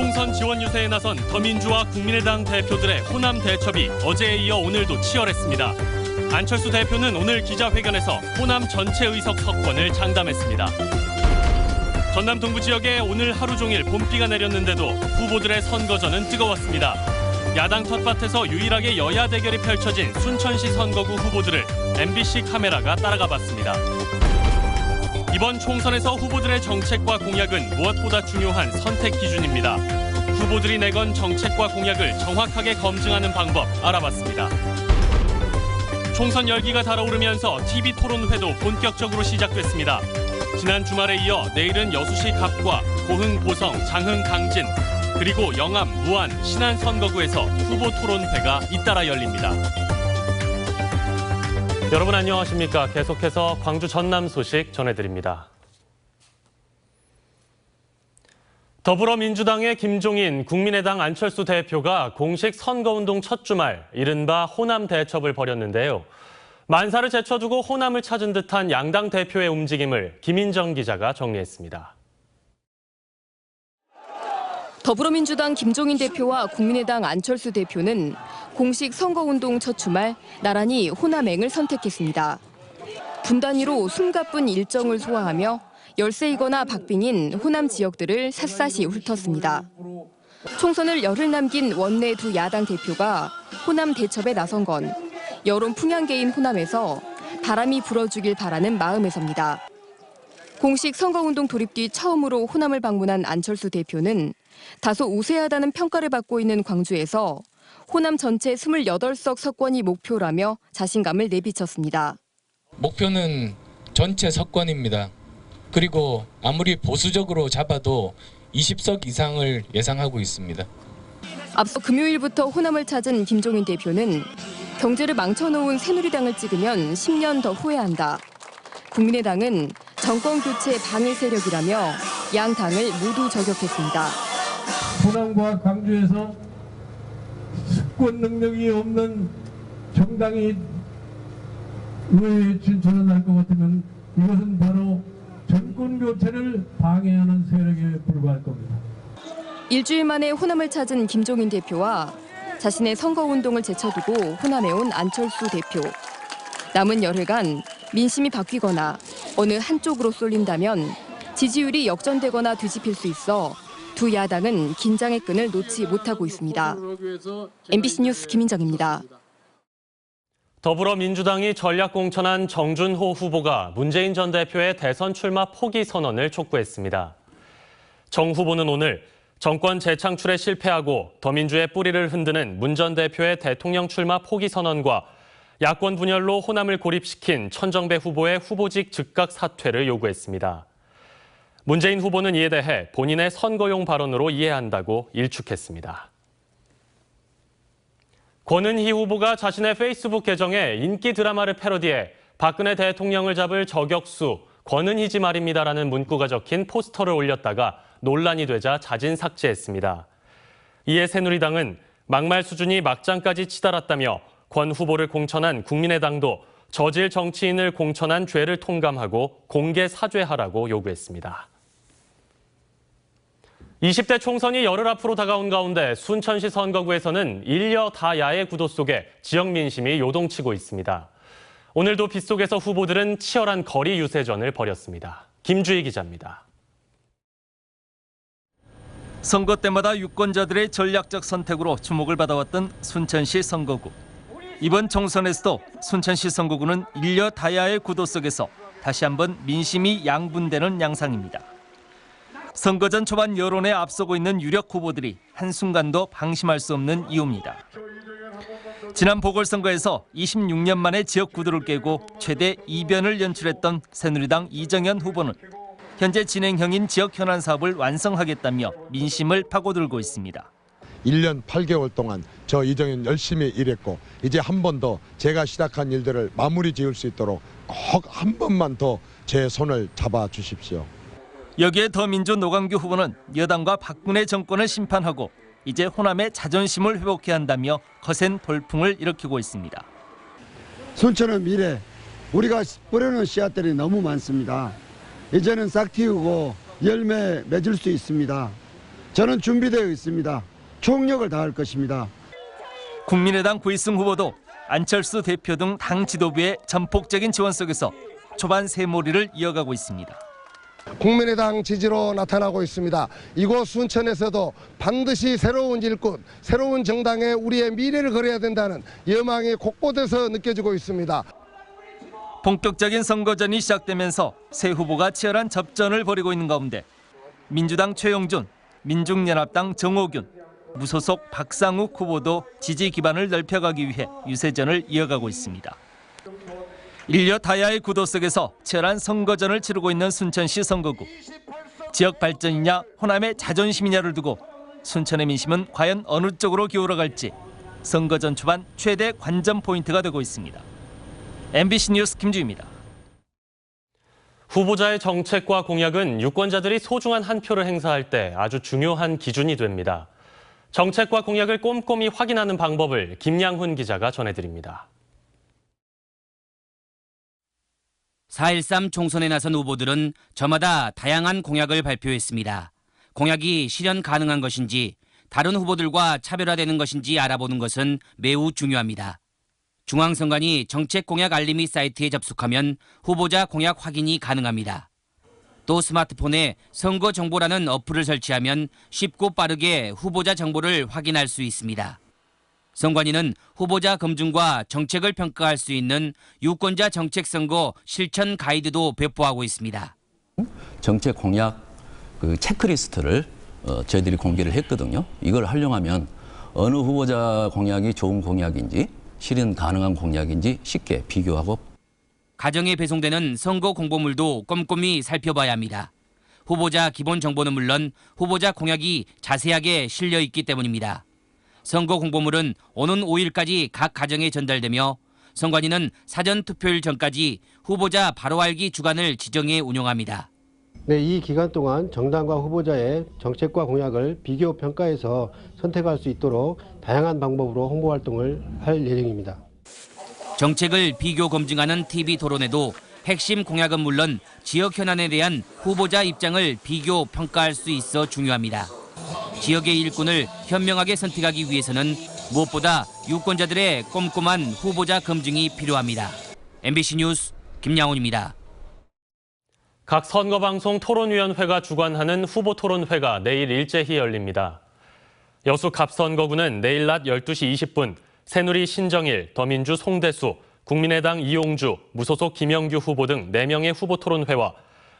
총선 지원 유세에 나선 더민주와 국민의당 대표들의 호남 대첩이 어제에 이어 오늘도 치열했습니다. 안철수 대표는 오늘 기자회견에서 호남 전체 의석 석권을 장담했습니다. 전남 동부 지역에 오늘 하루 종일 봄비가 내렸는데도 후보들의 선거전은 뜨거웠습니다. 야당 텃밭에서 유일하게 여야 대결이 펼쳐진 순천시 선거구 후보들을 MBC 카메라가 따라가 봤습니다. 이번 총선에서 후보들의 정책과 공약은 무엇보다 중요한 선택 기준입니다. 후보들이 내건 정책과 공약을 정확하게 검증하는 방법 알아봤습니다. 총선 열기가 달아오르면서 TV 토론회도 본격적으로 시작됐습니다. 지난 주말에 이어 내일은 여수시 갑과, 고흥 보성, 장흥 강진, 그리고 영암, 무안, 신안 선거구에서 후보 토론회가 잇따라 열립니다. 여러분 안녕하십니까? 계속해서 광주 전남 소식 전해드립니다. 더불어민주당의 김종인, 국민의당 안철수 대표가 공식 선거운동 첫 주말 이른바 호남 대첩을 벌였는데요. 만사를 제쳐두고 호남을 찾은 듯한 양당 대표의 움직임을 김인정 기자가 정리했습니다. 더불어민주당 김종인 대표와 국민의당 안철수 대표는 공식 선거운동 첫 주말 나란히 호남행을 선택했습니다. 분단위로 숨가쁜 일정을 소화하며 열세이거나 박빙인 호남 지역들을 샅샅이 훑었습니다. 총선을 열흘 남긴 원내 두 야당 대표가 호남 대첩에 나선 건 여론 풍향계인 호남에서 바람이 불어주길 바라는 마음에서입니다. 공식 선거운동 돌입 뒤 처음으로 호남을 방문한 안철수 대표는 다소 우세하다는 평가를 받고 있는 광주에서 호남 전체 28석 석권이 목표라며 자신감을 내비쳤습니다. 목표는 전체 석권입니다. 그리고 아무리 보수적으로 잡아도 20석 이상을 예상하고 있습니다. 앞서 금요일부터 호남을 찾은 김종인 대표는 경제를 망쳐놓은 새누리당을 찍으면 10년 더 후회한다. 국민의당은 정권 교체 방해 세력이라며 양 당을 모두 저격했습니다. 호남과 광주에서 수권 능력이 없는 정당이 의회에 진출할 것 같으면 이것은 바로 정권 교체를 방해하는 세력에 불과할 겁니다. 일주일 만에 호남을 찾은 김종인 대표와 자신의 선거운동을 제쳐두고 호남에 온 안철수 대표. 남은 열흘간 민심이 바뀌거나 어느 한쪽으로 쏠린다면 지지율이 역전되거나 뒤집힐 수 있어 두 야당은 긴장의 끈을 놓지 못하고 있습니다. MBC 뉴스 김인정입니다. 더불어민주당이 전략 공천한 정준호 후보가 문재인 전 대표의 대선 출마 포기 선언을 촉구했습니다. 정 후보는 오늘 정권 재창출에 실패하고 더민주의 뿌리를 흔드는 문 전 대표의 대통령 출마 포기 선언과 야권 분열로 호남을 고립시킨 천정배 후보의 후보직 즉각 사퇴를 요구했습니다. 문재인 후보는 이에 대해 본인의 선거용 발언으로 이해한다고 일축했습니다. 권은희 후보가 자신의 페이스북 계정에 인기 드라마를 패러디해 박근혜 대통령을 잡을 저격수 권은희지 말입니다라는 문구가 적힌 포스터를 올렸다가 논란이 되자 자진 삭제했습니다. 이에 새누리당은 막말 수준이 막장까지 치달았다며 권 후보를 공천한 국민의당도 저질 정치인을 공천한 죄를 통감하고 공개 사죄하라고 요구했습니다. 20대 총선이 열흘 앞으로 다가온 가운데 순천시 선거구에서는 일여 다야의 구도 속에 지역 민심이 요동치고 있습니다. 오늘도 빗속에서 후보들은 치열한 거리 유세전을 벌였습니다. 김주희 기자입니다. 선거 때마다 유권자들의 전략적 선택으로 주목을 받아왔던 순천시 선거구. 이번 총선에서도 순천시 선거구는 일여 다야의 구도 속에서 다시 한번 민심이 양분되는 양상입니다. 선거전 초반 여론에 앞서고 있는 유력 후보들이 한순간도 방심할 수 없는 이유입니다. 지난 보궐선거에서 26년 만에 지역구도를 깨고 최대 이변을 연출했던 새누리당 이정현 후보는 현재 진행형인 지역 현안 사업을 완성하겠다며 민심을 파고들고 있습니다. 1년 8개월 동안 저 이정현 열심히 일했고 이제 한 번 더 제가 시작한 일들을 마무리 지을 수 있도록 꼭 한 번만 더 제 손을 잡아 주십시오. 여기에 더민주 노광규 후보는 여당과 박근혜 정권을 심판하고 이제 호남의 자존심을 회복해야 한다며 거센 돌풍을 일으키고 있습니다. 순천의 미래, 우리가 뿌려놓은 씨앗들이 너무 많습니다. 이제는 싹 틔우고 열매 맺을 수 있습니다. 저는 준비되어 있습니다. 총력을 다할 것입니다. 국민의당 구일승 후보도 안철수 대표 등 당 지도부의 전폭적인 지원 속에서 초반 새몰이를 이어가고 있습니다. 국민의당 지지로 나타나고 있습니다. 이곳 순천에서도 반드시 새로운 일꾼, 새로운 정당에 우리의 미래를 걸어야 된다는 여망이 곳곳에서 느껴지고 있습니다. 본격적인 선거전이 시작되면서 새 후보가 치열한 접전을 벌이고 있는 가운데 민주당 최영준, 민중연합당 정호균, 무소속 박상욱 후보도 지지 기반을 넓혀가기 위해 유세전을 이어가고 있습니다. 인려 다야의 구도 속에서 치열한 선거전을 치르고 있는 순천시 선거구. 지역 발전이냐 호남의 자존심이냐를 두고 순천의 민심은 과연 어느 쪽으로 기울어갈지 선거전 초반 최대 관전 포인트가 되고 있습니다. MBC 뉴스 김주희입니다. 후보자의 정책과 공약은 유권자들이 소중한 한 표를 행사할 때 아주 중요한 기준이 됩니다. 정책과 공약을 꼼꼼히 확인하는 방법을 김양훈 기자가 전해드립니다. 4.13 총선에 나선 후보들은 저마다 다양한 공약을 발표했습니다. 공약이 실현 가능한 것인지, 다른 후보들과 차별화되는 것인지 알아보는 것은 매우 중요합니다. 중앙선관위 정책공약 알림이 사이트에 접속하면 후보자 공약 확인이 가능합니다. 또 스마트폰에 선거정보라는 어플을 설치하면 쉽고 빠르게 후보자 정보를 확인할 수 있습니다. 선관위는 후보자 검증과 정책을 평가할 수 있는 유권자 정책선거 실천 가이드도 배포하고 있습니다. 정책 공약 체크리스트를 저희들이 공개를 했거든요. 이걸 활용하면 어느 후보자 공약이 좋은 공약인지 실현 가능한 공약인지 쉽게 비교하고 가정에 배송되는 선거 공보물도 꼼꼼히 살펴봐야 합니다. 후보자 기본 정보는 물론 후보자 공약이 자세하게 실려 있기 때문입니다. 선거 공보물은 오는 5일까지 각 가정에 전달되며 선관위는 사전 투표일 전까지 후보자 바로 알기 주간을 지정해 운영합니다. 네, 이 기간 동안 정당과 후보자의 정책과 공약을 비교 평가해서 선택할 수 있도록 다양한 방법으로 홍보 활동을 할 예정입니다. 정책을 비교 검증하는 TV 토론에도 핵심 공약은 물론 지역 현안에 대한 후보자 입장을 비교 평가할 수 있어 중요합니다. 지역의 일꾼을 현명하게 선택하기 위해서는 무엇보다 유권자들의 꼼꼼한 후보자 검증이 필요합니다. MBC 뉴스 김양훈입니다. 각 선거방송 토론위원회가 주관하는 후보토론회가 내일 일제히 열립니다. 여수 갑선거구는 내일 낮 12시 20분 새누리 신정일, 더민주 송대수, 국민의당 이용주, 무소속 김영규 후보 등 4명의 후보토론회와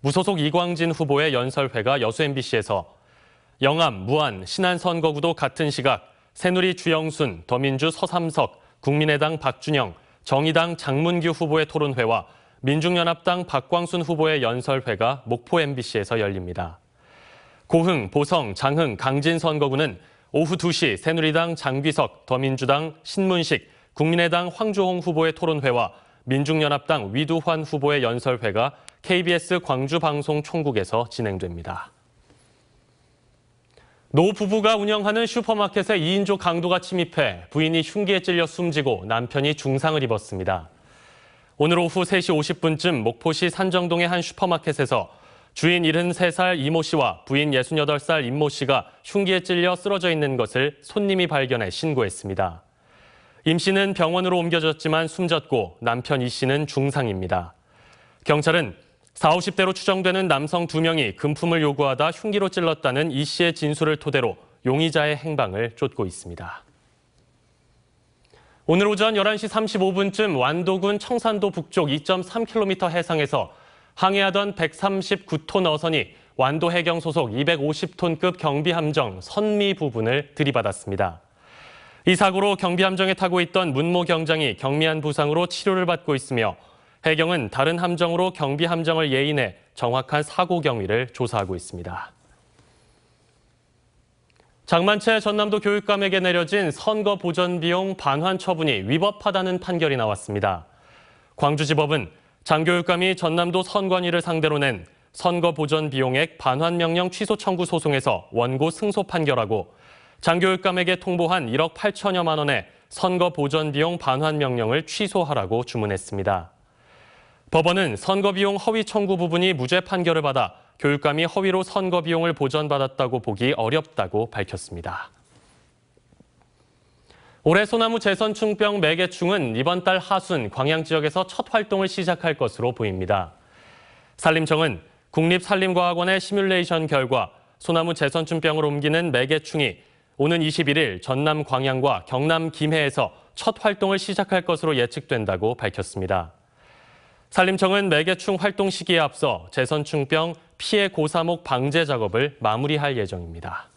무소속 이광진 후보의 연설회가 여수 MBC에서 영암, 무안, 신안 선거구도 같은 시각 새누리 주영순, 더민주 서삼석, 국민의당 박준영, 정의당 장문규 후보의 토론회와 민중연합당 박광순 후보의 연설회가 목포 MBC에서 열립니다. 고흥, 보성, 장흥, 강진 선거구는 오후 2시 새누리당 장귀석, 더민주당 신문식, 국민의당 황주홍 후보의 토론회와 민중연합당 위두환 후보의 연설회가 KBS 광주방송총국에서 진행됩니다. 노 부부가 운영하는 슈퍼마켓에 2인조 강도가 침입해 부인이 흉기에 찔려 숨지고 남편이 중상을 입었습니다. 오늘 오후 3시 50분쯤 목포시 산정동의 한 슈퍼마켓에서 주인 73살 이모 씨와 부인 68살 임모 씨가 흉기에 찔려 쓰러져 있는 것을 손님이 발견해 신고했습니다. 임 씨는 병원으로 옮겨졌지만 숨졌고 남편 이 씨는 중상입니다. 경찰은 40, 50대로 추정되는 남성 2명이 금품을 요구하다 흉기로 찔렀다는 이 씨의 진술을 토대로 용의자의 행방을 쫓고 있습니다. 오늘 오전 11시 35분쯤 완도군 청산도 북쪽 2.3km 해상에서 항해하던 139톤 어선이 완도 해경 소속 250톤급 경비함정 선미 부분을 들이받았습니다. 이 사고로 경비함정에 타고 있던 문모 경장이 경미한 부상으로 치료를 받고 있으며 해경은 다른 함정으로 경비함정을 예인해 정확한 사고 경위를 조사하고 있습니다. 장만채 전남도 교육감에게 내려진 선거 보전 비용 반환 처분이 위법하다는 판결이 나왔습니다. 광주지법은 장 교육감이 전남도 선관위를 상대로 낸 선거 보전 비용액 반환 명령 취소 청구 소송에서 원고 승소 판결하고 장 교육감에게 통보한 1억 8천여만 원의 선거 보전 비용 반환 명령을 취소하라고 주문했습니다. 법원은 선거 비용 허위 청구 부분이 무죄 판결을 받아 교육감이 허위로 선거 비용을 보전받았다고 보기 어렵다고 밝혔습니다. 올해 소나무 재선충병 매개충은 이번 달 하순 광양 지역에서 첫 활동을 시작할 것으로 보입니다. 산림청은 국립산림과학원의 시뮬레이션 결과 소나무 재선충병을 옮기는 매개충이 오는 21일 전남 광양과 경남 김해에서 첫 활동을 시작할 것으로 예측된다고 밝혔습니다. 산림청은 매개충 활동 시기에 앞서 재선충병 피해 고사목 방제 작업을 마무리할 예정입니다.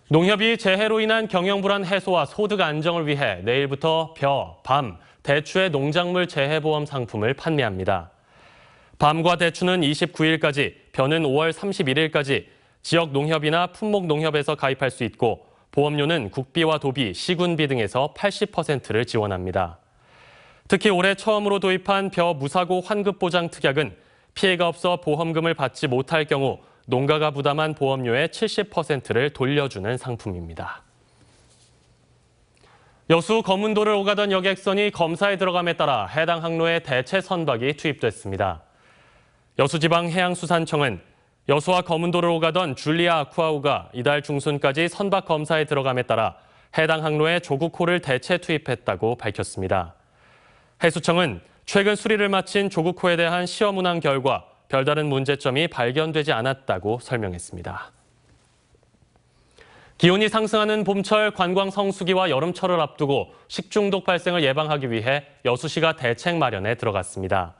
농협이 재해로 인한 경영불안 해소와 소득 안정을 위해 내일부터 벼, 밤, 대추의 농작물 재해보험 상품을 판매합니다. 밤과 대추는 29일까지, 벼는 5월 31일까지 지역 농협이나 품목 농협에서 가입할 수 있고 보험료는 국비와 도비, 시군비 등에서 80%를 지원합니다. 특히 올해 처음으로 도입한 벼 무사고 환급보장 특약은 피해가 없어 보험금을 받지 못할 경우 농가가 부담한 보험료의 70%를 돌려주는 상품입니다. 여수 검은도를 오가던 여객선이 검사에 들어감에 따라 해당 항로에 대체 선박이 투입됐습니다. 여수지방해양수산청은 여수와 검은도를 오가던 줄리아 아쿠아우가 이달 중순까지 선박 검사에 들어감에 따라 해당 항로에 조국호를 대체 투입했다고 밝혔습니다. 해수청은 최근 수리를 마친 조국호에 대한 시험 운항 결과 별다른 문제점이 발견되지 않았다고 설명했습니다. 기온이 상승하는 봄철 관광 성수기와 여름철을 앞두고 식중독 발생을 예방하기 위해 여수시가 대책 마련에 들어갔습니다.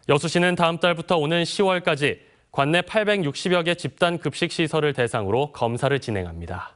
여수시는 다음 달부터 오는 10월까지 관내 860여 개 집단 급식 시설을 대상으로 검사를 진행합니다.